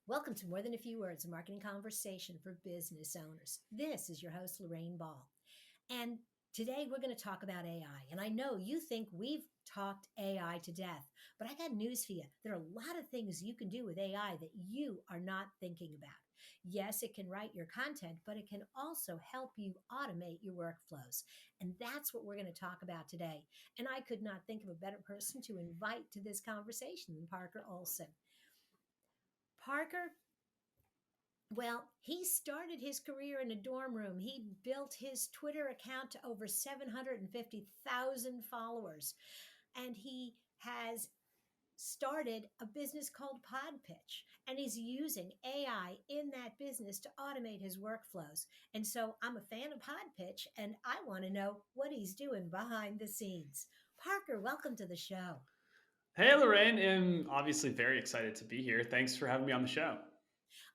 Welcome to More Than a Few Words, a marketing conversation for business owners. This is your host, Lorraine Ball. And today we're going to talk about AI. And I know you think we've talked AI to death, but I got news for you. There are a lot of things you can do with AI that you are not thinking about. Yes, it can write your content, but it can also help you automate your workflows. And that's what we're going to talk about today. And I could not think of a better person to invite to this conversation than Parker Olson. Parker, well, he started his career in a dorm room. He built his Twitter account to over 750,000 followers. And he has started a business called PodPitch. And he's using AI in that business to automate his workflows. And so I'm a fan of PodPitch, and I want to know what he's doing behind the scenes. Parker, welcome to the show. Hey, Lorraine. I'm obviously very excited to be here. Thanks for having me on the show.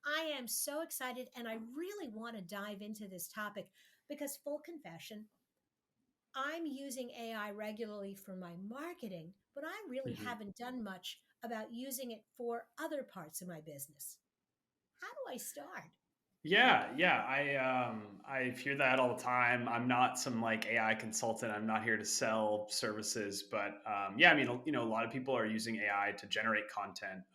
I am so excited, and I really want to dive into this topic because, full confession, I'm using AI regularly for my marketing, but I really Mhm. haven't done much about using it for other parts of my business. How do I start? I hear that all the time. I'm not some like AI consultant. I'm not here to sell services, but yeah, I mean, a lot of people are using AI to generate content.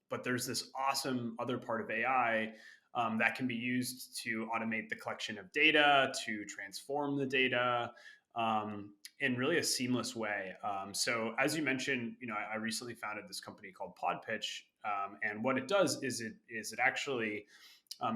But there's this awesome other part of AI that can be used to automate the collection of data, to transform the data. In really a seamless way. So, as you mentioned, I recently founded this company called PodPitch, and what it does is it actually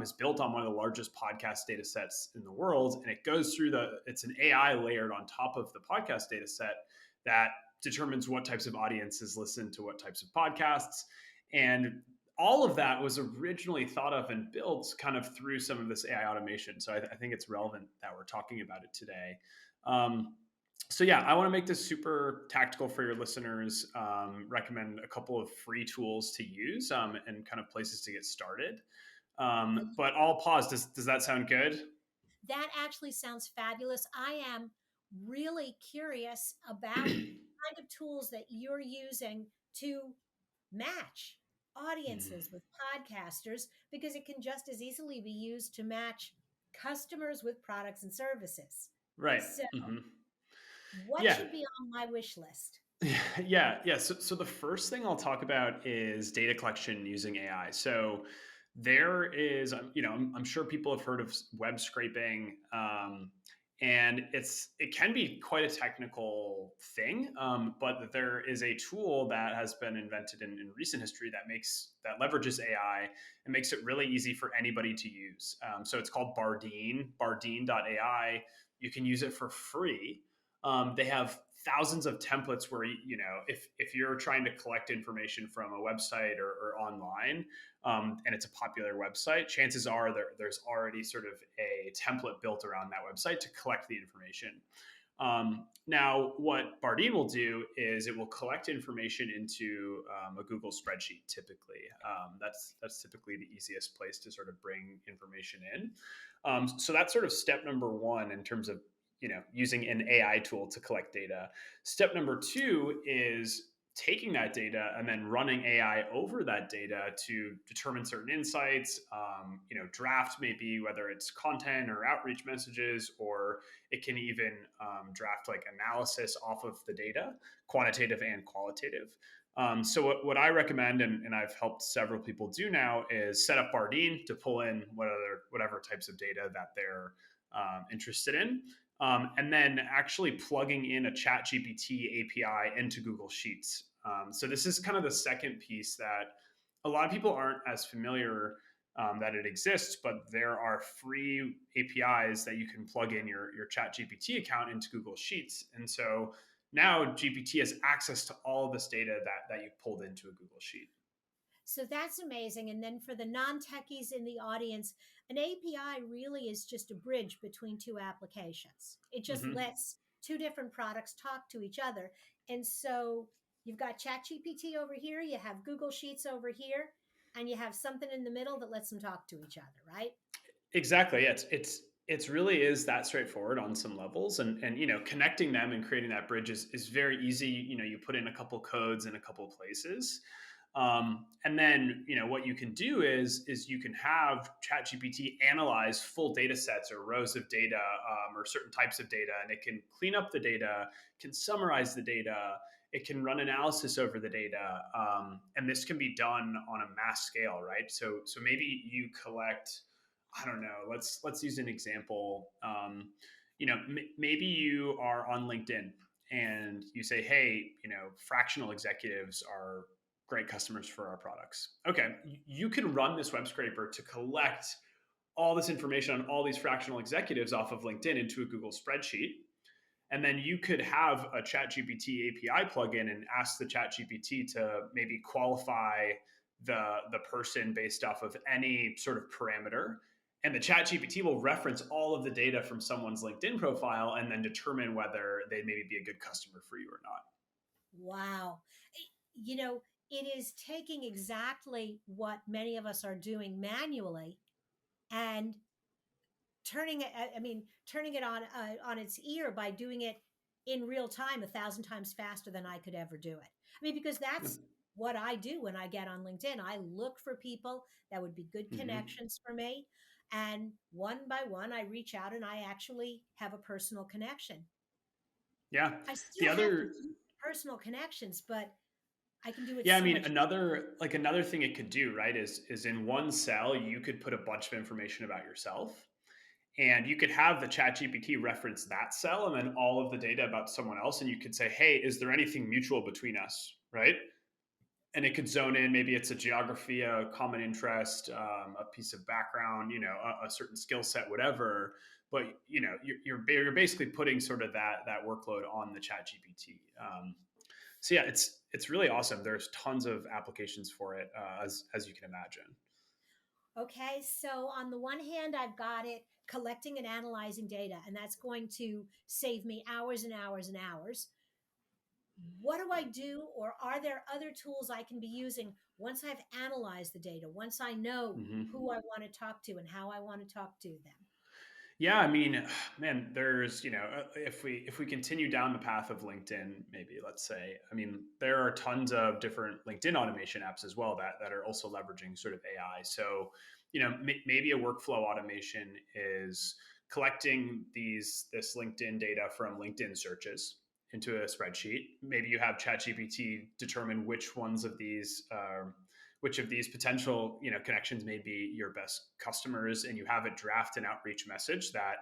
is built on one of the largest podcast data sets in the world. And it goes through it's an AI layered on top of the podcast data set that determines what types of audiences listen to what types of podcasts. And all of that was originally thought of and built kind of through some of this AI automation. So I think it's relevant that we're talking about it today. So yeah, I want to make this super tactical for your listeners. Recommend a couple of free tools to use and kind of places to get started. But I'll pause. Does that sound good? That actually sounds fabulous. I am really curious about the kind of tools that you're using to match Mhm. audiences with podcasters because it can just as easily be used to match customers with products and services. Right. So, Hmm. what Yeah. should be on my wish list? Yeah. So the first thing I'll talk about is data collection using AI. So there is, I'm sure people have heard of web scraping, and it can be quite a technical thing. But there is a tool that has been invented in recent history that leverages AI and makes it really easy for anybody to use. So it's called Bardeen AI. You can use it for free. They have thousands of templates where if you're trying to collect information from a website or online, and it's a popular website, chances are there's already sort of a template built around that website to collect the information. Now, what Bardeen will do is it will collect information into a Google spreadsheet. Typically, that's typically the easiest place to sort of bring information in. So that's sort of step number one in terms of using an AI tool to collect data. Step number two is taking that data and then running AI over that data to determine certain insights. Draft maybe whether it's content or outreach messages, or it can even draft like analysis off of the data, quantitative and qualitative. So what I recommend, and I've helped several people do now, is set up Bardeen to pull in whatever types of data that they're interested in, and then actually plugging in a Chat GPT API into Google Sheets. So this is kind of the second piece that a lot of people aren't as familiar that it exists, but there are free APIs that you can plug in your Chat GPT account into Google Sheets. And so now GPT has access to all of this data that you pulled into a Google Sheet. So that's amazing. And then for the non techies in the audience, an API really is just a bridge between two applications. It just Mm-hmm. lets two different products talk to each other. And so you've got ChatGPT over here, you have Google Sheets over here, and you have something in the middle that lets them talk to each other, right? Exactly. Yeah, it's really is that straightforward on some levels, and connecting them and creating that bridge is very easy. You put in a couple codes in a couple places. And then, what you can do is you can have ChatGPT analyze full data sets or rows of data, or certain types of data, and it can clean up the data, can summarize the data, it can run analysis over the data, and this can be done on a mass scale, right? So maybe you collect, I don't know. Let's use an example. Maybe you are on LinkedIn and you say, hey, fractional executives are great customers for our products. Okay, you can run this web scraper to collect all this information on all these fractional executives off of LinkedIn into a Google spreadsheet. And then you could have a ChatGPT API plugin and ask the ChatGPT to maybe qualify the person based off of any sort of parameter. And the ChatGPT will reference all of the data from someone's LinkedIn profile and then determine whether they maybe be a good customer for you or not. Wow. You know, it is taking exactly what many of us are doing manually and turning it, turning it on its ear by doing it in real time 1,000 times faster than I could ever do it. Because that's what I do when I get on LinkedIn. I look for people that would be good Mm-hmm. connections for me. And one by one, I reach out and I actually have a personal connection. Yeah. I The still have to other, do personal connections, but I can do it yeah, I so mean, much. another thing it could do, right, is in one cell you could put a bunch of information about yourself, and you could have the chat gpt reference that cell and then all of the data about someone else, and you could say, hey, is there anything mutual between us, right? And it could zone in, maybe it's a geography, a common interest, a piece of background, a certain skill set, whatever. But you're basically putting sort of that workload on the chat gpt. So yeah, it's really awesome. There's tons of applications for it, as you can imagine. Okay, so on the one hand, I've got it collecting and analyzing data, and that's going to save me hours and hours and hours. What do I do, or are there other tools I can be using once I've analyzed the data, once I know Hmm. who I want to talk to and how I want to talk to them? Yeah, I mean, man, there's, if we continue down the path of LinkedIn, maybe let's say, I mean, there are tons of different LinkedIn automation apps as well that are also leveraging sort of AI. So, maybe a workflow automation is collecting this LinkedIn data from LinkedIn searches into a spreadsheet. Maybe you have ChatGPT determine which of these potential connections may be your best customers, and you have it draft an outreach message that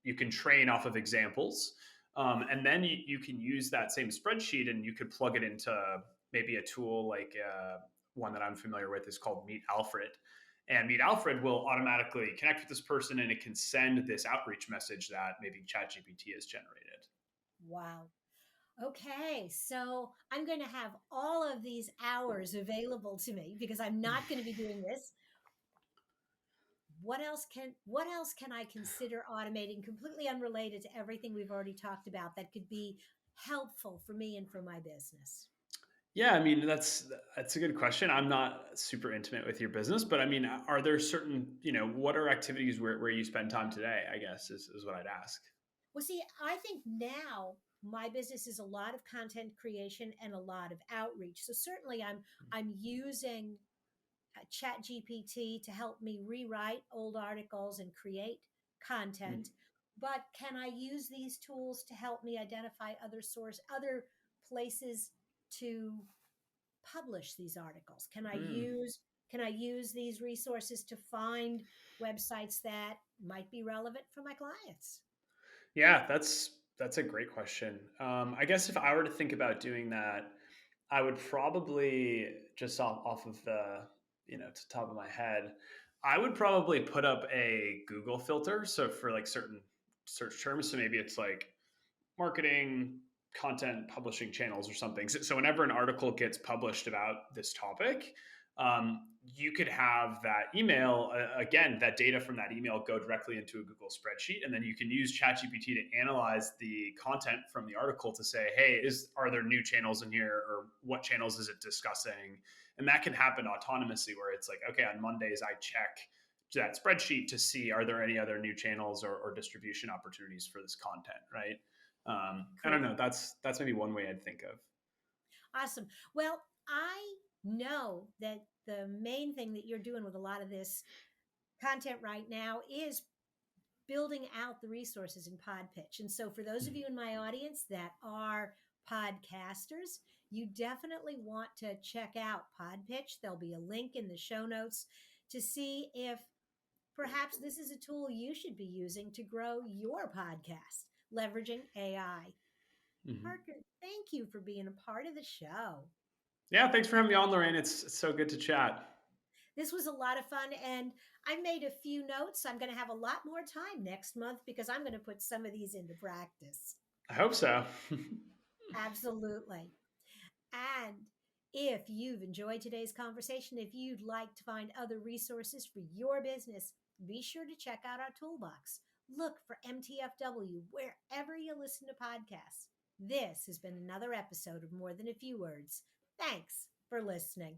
you can train off of examples, and then you can use that same spreadsheet and you could plug it into maybe a tool like one that I'm familiar with is called Meet Alfred. And Meet Alfred will automatically connect with this person and it can send this outreach message that maybe ChatGPT has generated. Wow. Okay, so I'm going to have all of these hours available to me because I'm not going to be doing this. What else can I consider automating completely unrelated to everything we've already talked about that could be helpful for me and for my business? Yeah, I mean that's a good question. I'm not super intimate with your business, but I mean, are there certain, what are activities where you spend time today? I guess is what I'd ask. Well, see, I think now my business is a lot of content creation and a lot of outreach. So certainly I'm using Chat GPT to help me rewrite old articles and create Mm. content. But can I use these tools to help me identify other places to publish these articles? Mm. Can I use these resources to find websites that might be relevant for my clients? Yeah, that's a great question. I guess if I were to think about doing that, I would probably just off of the to top of my head, I would probably put up a Google filter. So for like certain search terms, so maybe it's like marketing, content publishing channels or something. So whenever an article gets published about this topic, you could have that email, again, that data from that email go directly into a Google spreadsheet, and then you can use ChatGPT to analyze the content from the article to say, hey, are there new channels in here, or what channels is it discussing? And that can happen autonomously, where it's like, okay, on Mondays I check that spreadsheet to see are there any other new channels or distribution opportunities for this content, right? I don't Cool. know. That's maybe one way I'd think of. Awesome. Well, I know that the main thing that you're doing with a lot of this content right now is building out the resources in PodPitch. And so, for those of you in my audience that are podcasters, you definitely want to check out PodPitch. There'll be a link in the show notes to see if perhaps this is a tool you should be using to grow your podcast, leveraging AI. Mhm. Parker, thank you for being a part of the show. Yeah, thanks for having me on, Lorraine. It's so good to chat. This was a lot of fun, and I made a few notes. I'm going to have a lot more time next month because I'm going to put some of these into practice. I hope so. Absolutely. And if you've enjoyed today's conversation, if you'd like to find other resources for your business, be sure to check out our toolbox. Look for MTFW wherever you listen to podcasts. This has been another episode of More Than a Few Words. Thanks for listening.